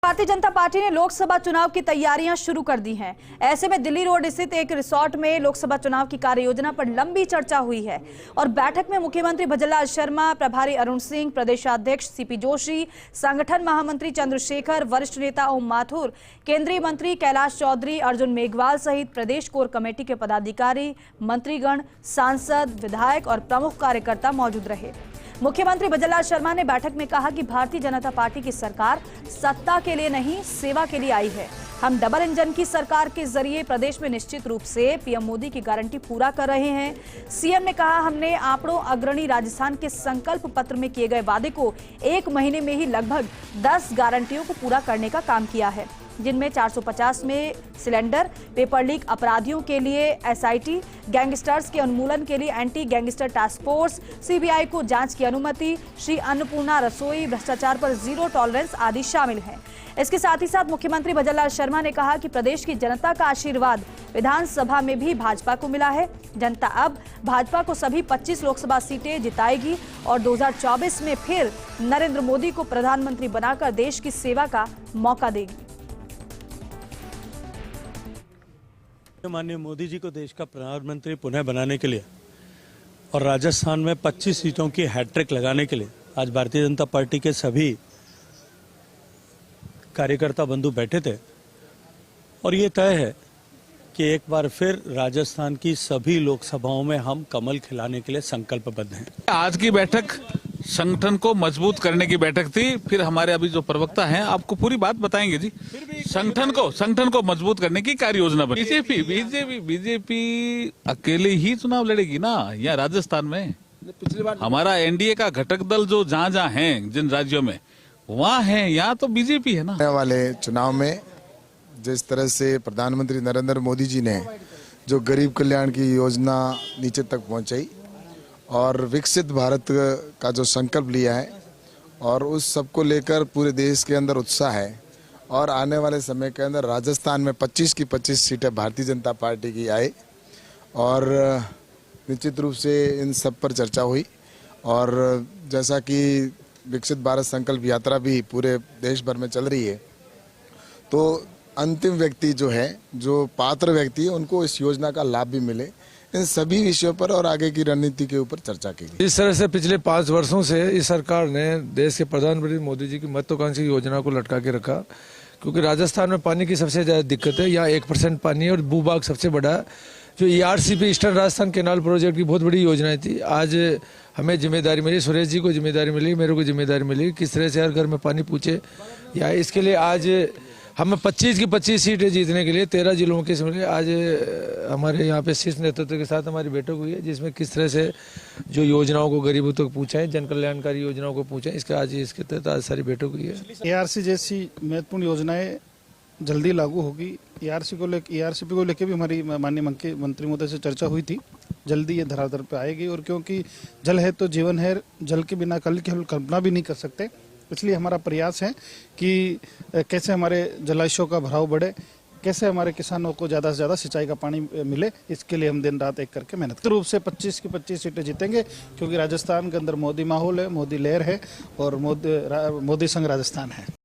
Bharatiya Janata party ने लोकसभा चुनाव की तैयारियां शुरू कर दी हैं। ऐसे में दिल्ली रोड स्थित एक रिसोर्ट में लोकसभा चुनाव की कार्य योजना पर लंबी चर्चा हुई है और बैठक में मुख्यमंत्री भजनलाल शर्मा, प्रभारी अरुण सिंह, प्रदेशाध्यक्ष सीपी जोशी, संगठन महामंत्री चंद्रशेखर, वरिष्ठ नेता ओम माथुर, केंद्रीय मंत्री कैलाश चौधरी, अर्जुन मेघवाल सहित प्रदेश कोर कमेटी के पदाधिकारी, मंत्रीगण, सांसद, विधायक और प्रमुख कार्यकर्ता मौजूद रहे। मुख्यमंत्री भजनलाल शर्मा ने बैठक में कहा कि भारतीय जनता पार्टी की सरकार सत्ता के लिए नहीं, सेवा के लिए आई है। हम डबल इंजन की सरकार के जरिए प्रदेश में निश्चित रूप से पीएम मोदी की गारंटी पूरा कर रहे हैं। सीएम ने कहा, हमने आंकड़ों अग्रणी राजस्थान के संकल्प पत्र में किए गए वादे को 1 महीने में ही लगभग 10 गारंटियों को पूरा करने का काम किया है, जिनमें 450 में सिलेंडर, पेपर लीक अपराधियों के लिए एसआईटी, गैंगस्टर्स के उन्मूलन के लिए anti gangster task force, CBI को जांच की अनुमति, श्री अन्नपूर्णा रसोई, भ्रष्टाचार पर जीरो टॉलरेंस आदि शामिल हैं। इसके साथ ही साथ मुख्यमंत्री भजनलाल शर्मा ने कहा कि प्रदेश की जनता का आशीर्वाद विधानसभा में भी भाजपा को मिला है। जनता अब भाजपा को सभी 25 लोकसभा सीटें जिताएगी और 2024 में फिर नरेंद्र मोदी को प्रधानमंत्री बनाकर देश की सेवा का मौका देगी। माननीय मोदी जी को देश का प्रधानमंत्री पुनः बनाने के लिए और राजस्थान में 25 सीटों की हैट्रिक लगाने के लिए आज भारतीय जनता पार्टी के सभी कार्यकर्ता बंधु बैठे थे और ये तय है कि एक बार फिर राजस्थान की सभी लोकसभाओं में हम कमल खिलाने के लिए संकल्पबद्ध हैं। आज की बैठक संगठन को मजबूत करने की बैठक थी। फिर हमारे अभी जो प्रवक्ता हैं आपको पूरी बात बताएंगे जी। संगठन को मजबूत करने की कार्य योजना बनी। बीजेपी अकेले ही चुनाव लड़ेगी ना या राजस्थान में? पिछली बार हमारा एनडीए का घटक दल जो जहाँ हैं, जिन राज्यों में वहाँ है, यहाँ तो बीजेपी है ना। आने वाले चुनाव में जिस तरह से प्रधानमंत्री नरेंद्र मोदी जी ने जो गरीब कल्याण की योजना नीचे तक पहुँचाई और विकसित भारत का जो संकल्प लिया है और उस सब को लेकर पूरे देश के अंदर उत्साह है और आने वाले समय के अंदर राजस्थान में 25 की 25 सीटें भारतीय जनता पार्टी की आए और निश्चित रूप से इन सब पर चर्चा हुई और जैसा कि विकसित भारत संकल्प यात्रा भी पूरे देश भर में चल रही है, तो अंतिम व्यक्ति जो है, जो पात्र व्यक्ति है, उनको इस योजना का लाभ भी मिले, इन सभी विषयों पर और आगे की रणनीति के ऊपर चर्चा की गई। इस तरह से पिछले 5 वर्षों से इस सरकार ने देश के प्रधानमंत्री मोदी जी की महत्वाकांक्षी योजना को लटका के रखा, क्योंकि राजस्थान में पानी की सबसे ज्यादा दिक्कत है। यहाँ 1% पानी है और भूभाग सबसे बड़ा है। जो ERCP eastern Rajasthan canal project की बहुत बड़ी योजनाएं थी। आज हमें जिम्मेदारी मिली, सुरेश जी को जिम्मेदारी मिली, मेरे को जिम्मेदारी मिली, किस तरह से हर घर में पानी पहुँचे। या इसके लिए आज हमें 25 की 25 सीटें जीतने के लिए 13 जिलों के मिले। आज हमारे यहाँ पे शीर्ष नेतृत्व के साथ हमारी बैठक हुई है, जिसमें किस तरह से जो योजनाओं को गरीबों तक पहुँचाएं, जन कल्याणकारी योजनाओं को पहुँचाएं, इसके तहत आज सारी बैठक हुई है। ARC जैसी महत्वपूर्ण योजनाएं जल्दी लागू होगी। ERCP को लेकर भी हमारी माननीय मंत्री महोदय से चर्चा हुई थी। जल्दी ये धरातल पे आएगी और क्योंकि जल है तो जीवन है, जल के बिना कल की हम कल्पना भी नहीं कर सकते। इसलिए हमारा प्रयास है कि कैसे हमारे जलाशयों का भराव बढ़े, कैसे हमारे किसानों को ज़्यादा से ज़्यादा सिंचाई का पानी मिले। इसके लिए हम दिन रात एक करके मेहनत रूप से 25 की 25 सीटें जीतेंगे, क्योंकि राजस्थान के अंदर मोदी माहौल है, मोदी लहर है और मोदी संग राजस्थान है।